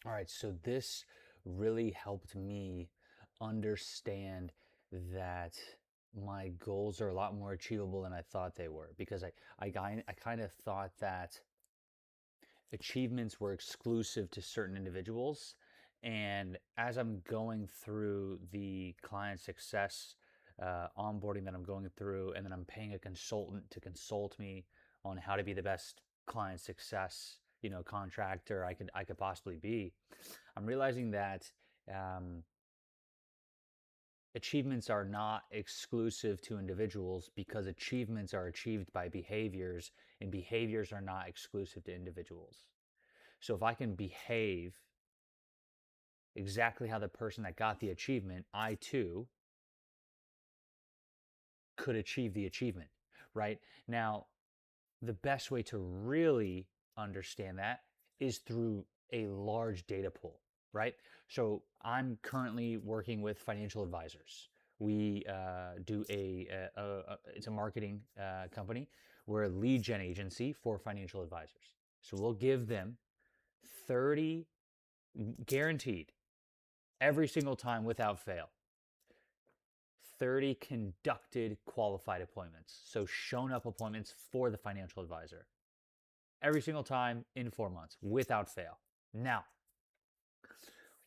All right, so this really helped me understand that my goals are a lot more achievable than I thought they were because I kind of thought that achievements were exclusive to certain individuals. And as I'm going through the client success onboarding that I'm going through, and then I'm paying a consultant to consult me on how to be the best client success, contractor I could possibly be. I'm realizing that um, achievements are not exclusive to individuals because achievements are achieved by behaviors, and behaviors are not exclusive to individuals. So if I can behave exactly how the person that got the achievement, I too could achieve the achievement, right? Now, the best way to really understand that is through a large data pool, right? So I'm currently working with financial advisors. We do it's a marketing company. We're a lead gen agency for financial advisors. So we'll give them 30 guaranteed every single time without fail. 30 conducted qualified appointments. So shown up appointments for the financial advisor every single time in 4 months without fail. Now,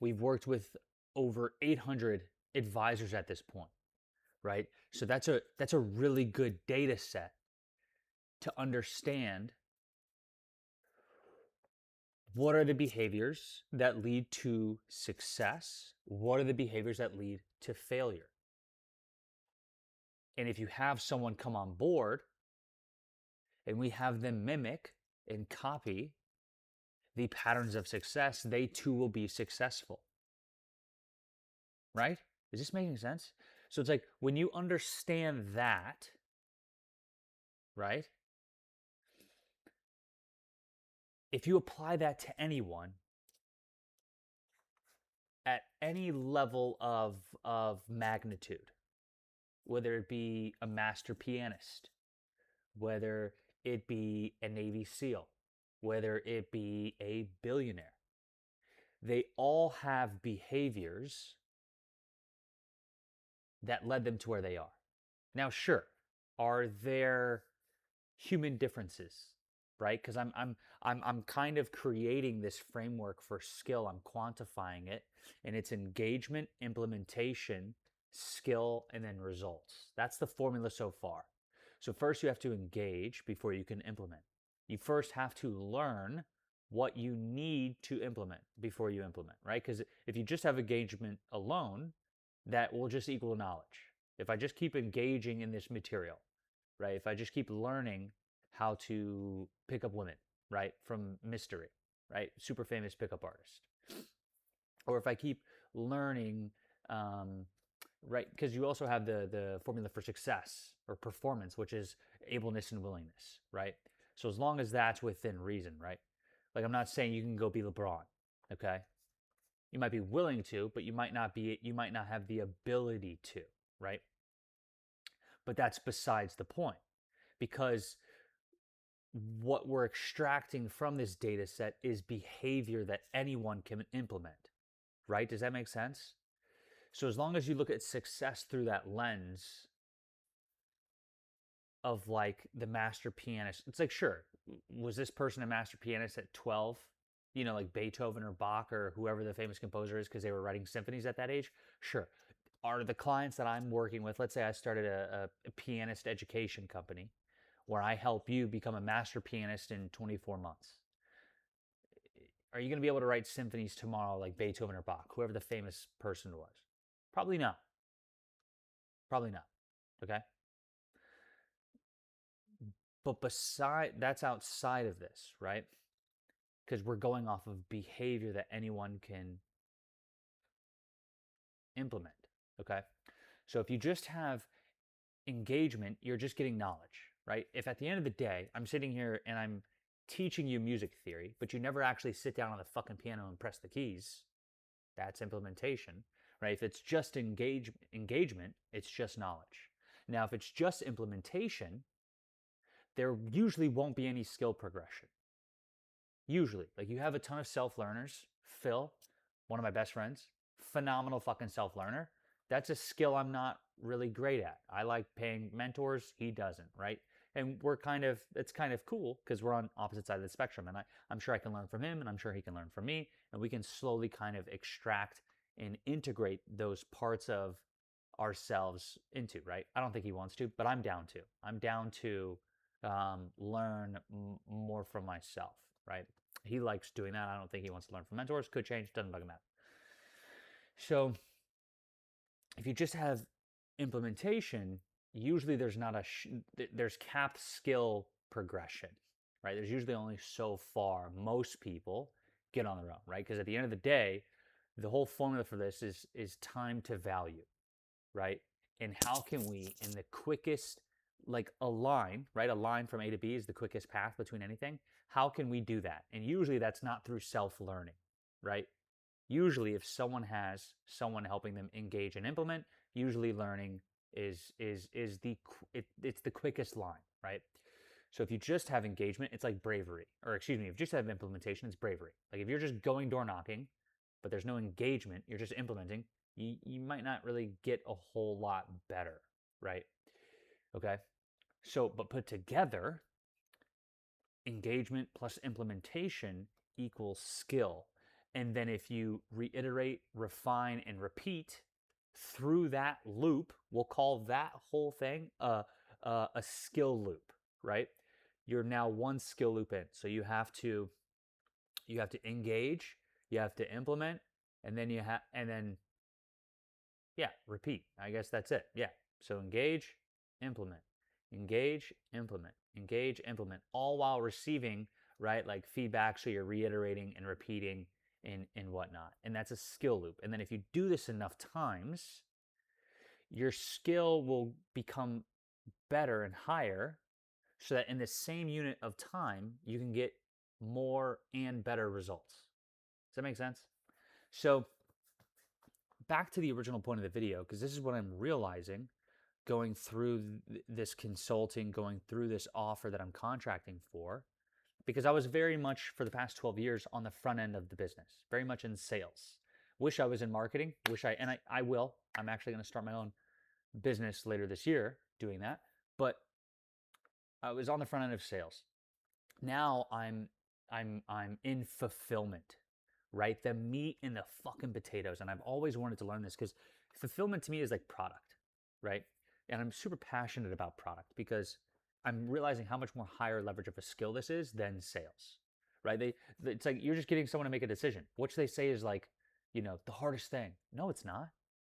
we've worked with over 800 advisors at this point, right? So that's a really good data set to understand what are the behaviors that lead to success, what are the behaviors that lead to failure. And if you have someone come on board and we have them mimic and copy the patterns of success, they too will be successful. Right? Is this making sense? So it's like when you understand that, right? If you apply that to anyone at any level of magnitude, whether it be a master pianist, whether it be a Navy SEAL, whether it be a billionaire, they all have behaviors that led them to where they are. Now, sure, are there human differences, right? Because I'm kind of creating this framework for skill. I'm quantifying it, and it's engagement, implementation, skill, and then results. That's the formula so far. So first you have to engage before you can implement. You first have to learn what you need to implement before you implement, right? Because if you just have engagement alone, that will just equal knowledge. If I just keep engaging in this material, right? If I just keep learning how to pick up women, right? From Mystery, right? Super famous pickup artist. Or if I keep learning, right? Because you also have the formula for success or performance, which is ableness and willingness, right? So as long as that's within reason, right? Like I'm not saying you can go be LeBron, okay? You might be willing to, but you might not have the ability to, right? But that's besides the point because what we're extracting from this data set is behavior that anyone can implement, right? Does that make sense? So as long as you look at success through that lens of like the master pianist, it's like, sure, was this person a master pianist at 12? Like Beethoven or Bach or whoever the famous composer is because they were writing symphonies at that age? Sure. Are the clients that I'm working with, let's say I started a pianist education company where I help you become a master pianist in 24 months. Are you going to be able to write symphonies tomorrow like Beethoven or Bach, whoever the famous person was? Probably not. Probably not. Okay. But that's outside of this, right? Because we're going off of behavior that anyone can implement. Okay. So if you just have engagement, you're just getting knowledge, right? If at the end of the day, I'm sitting here and I'm teaching you music theory, but you never actually sit down on the fucking piano and press the keys, that's implementation, right? If it's just engagement, it's just knowledge. Now, if it's just implementation, there usually won't be any skill progression. Usually, like you have a ton of self learners, Phil, one of my best friends, phenomenal fucking self-learner. That's a skill I'm not really great at. I like paying mentors. He doesn't, right? And it's kind of cool because we're on opposite sides of the spectrum. And I'm sure I can learn from him and I'm sure he can learn from me. And we can slowly kind of extract and integrate those parts of ourselves into, right? I don't think he wants to, but I'm down to. I'm down to learn more from myself, right? He likes doing that. I don't think he wants to learn from mentors. Could change, doesn't bug him out. So if you just have implementation, usually there's not there's capped skill progression, right? There's usually only so far most people get on their own, right? Because at the end of the day, the whole formula for this is time to value, right? And how can we, in the quickest, like a line, right? A line from A to B is the quickest path between anything. How can we do that? And usually that's not through self-learning, right? Usually if someone has someone helping them engage and implement, usually learning it's the quickest line, right? So if you just have engagement, it's like bravery. Or excuse me, if you just have implementation, it's bravery. Like if you're just going door knocking, but there's no engagement, you're just implementing, you might not really get a whole lot better, right? Okay. So, but put together, engagement plus implementation equals skill. And then if you reiterate, refine, and repeat through that loop, we'll call that whole thing a skill loop, right? You're now one skill loop in. So you have to engage, you have to implement, and then repeat. I guess that's it. Yeah. So engage, implement, engage, implement, engage, implement, all while receiving, right? Like feedback. So you're reiterating and repeating and whatnot. And that's a skill loop. And then if you do this enough times, your skill will become better and higher so that in the same unit of time, you can get more and better results. Does that make sense? So back to the original point of the video, because this is what I'm realizing going through this consulting, going through this offer that I'm contracting for, because I was very much for the past 12 years on the front end of the business, very much in sales. Wish I was in marketing, I will. I'm actually going to start my own business later this year doing that, but I was on the front end of sales. Now I'm in fulfillment, right? The meat and the fucking potatoes. And I've always wanted to learn this because fulfillment to me is like product, right? And I'm super passionate about product because I'm realizing how much more higher leverage of a skill this is than sales, right? It's like you're just getting someone to make a decision, which they say is like, the hardest thing. No, it's not.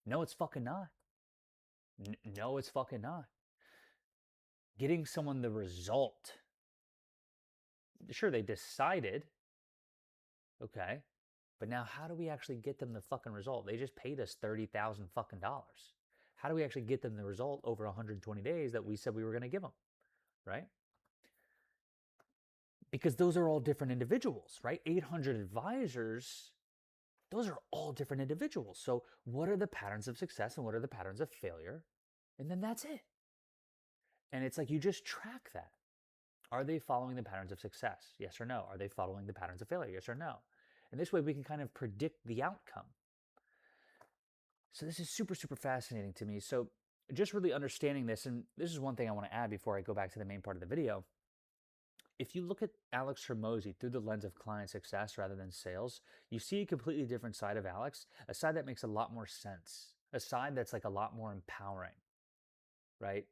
No, it's fucking not. No, it's fucking not. Getting someone the result. Sure, they decided, okay, but now how do we actually get them the fucking result? They just paid us $30,000 fucking dollars. How do we actually get them the result over 120 days that we said we were going to give them, right? Because those are all different individuals, right? 800 advisors, those are all different individuals. So what are the patterns of success and what are the patterns of failure? And then that's it. And it's like you just track that. Are they following the patterns of success? Yes or no? Are they following the patterns of failure? Yes or no? And this way we can kind of predict the outcome. So this is super, super fascinating to me. So just really understanding this, and this is one thing I want to add before I go back to the main part of the video. If you look at Alex Hormozi through the lens of client success rather than sales, you see a completely different side of Alex, a side that makes a lot more sense, a side that's like a lot more empowering, right?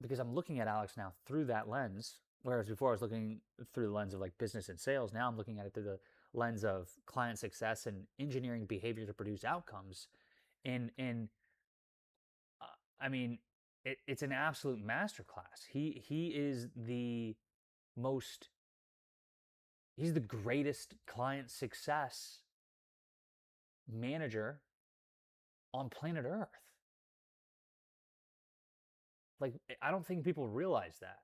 Because I'm looking at Alex now through that lens, whereas before I was looking through the lens of like business and sales. Now I'm looking at it through the lens of client success and engineering behavior to produce outcomes. And I mean, it's an absolute masterclass. He is he's the greatest client success manager on planet Earth. Like, I don't think people realize that.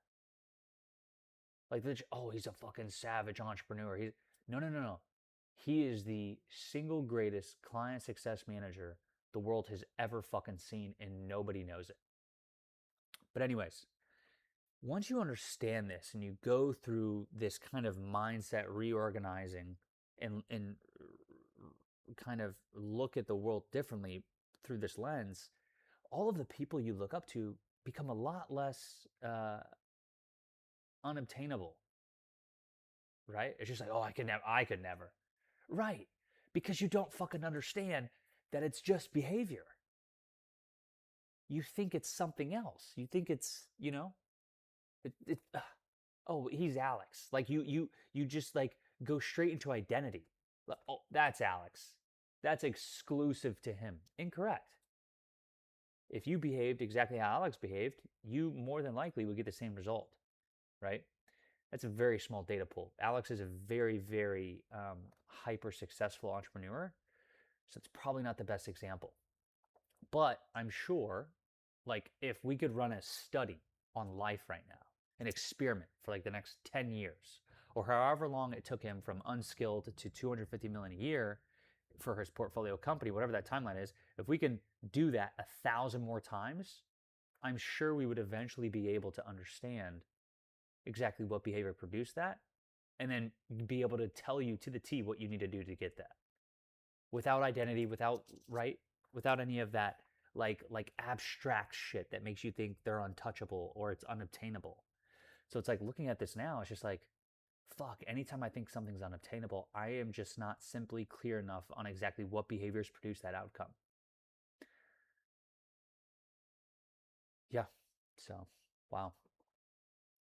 Like, he's a fucking savage entrepreneur. No. He is the single greatest client success manager the world has ever fucking seen, and nobody knows it. But anyways, Once you understand this and you go through this kind of mindset reorganizing and kind of look at the world differently through this lens, all of the people you look up to become a lot less unobtainable, right? It's just like, oh, I could never, right? Because you don't fucking understand that it's just behavior. You think it's something else. You think it's, oh, he's Alex. Like you just like go straight into identity. Oh, that's Alex. That's exclusive to him. Incorrect. If you behaved exactly how Alex behaved, you more than likely would get the same result, right? That's a very small data pool. Alex is a very, very hyper successful entrepreneur, so it's probably not the best example. But I'm sure, like, if we could run a study on life right now, an experiment for like the next 10 years, or however long it took him from unskilled to 250 million a year for his portfolio company, whatever that timeline is, if we can do that 1,000 more times, I'm sure we would eventually be able to understand exactly what behavior produced that, and then be able to tell you to the T what you need to do to get that. Without identity, without any of that like abstract shit that makes you think they're untouchable or it's unobtainable. So it's like looking at this now, it's just like, fuck, anytime I think something's unobtainable, I am just not simply clear enough on exactly what behaviors produce that outcome. Yeah. So, wow.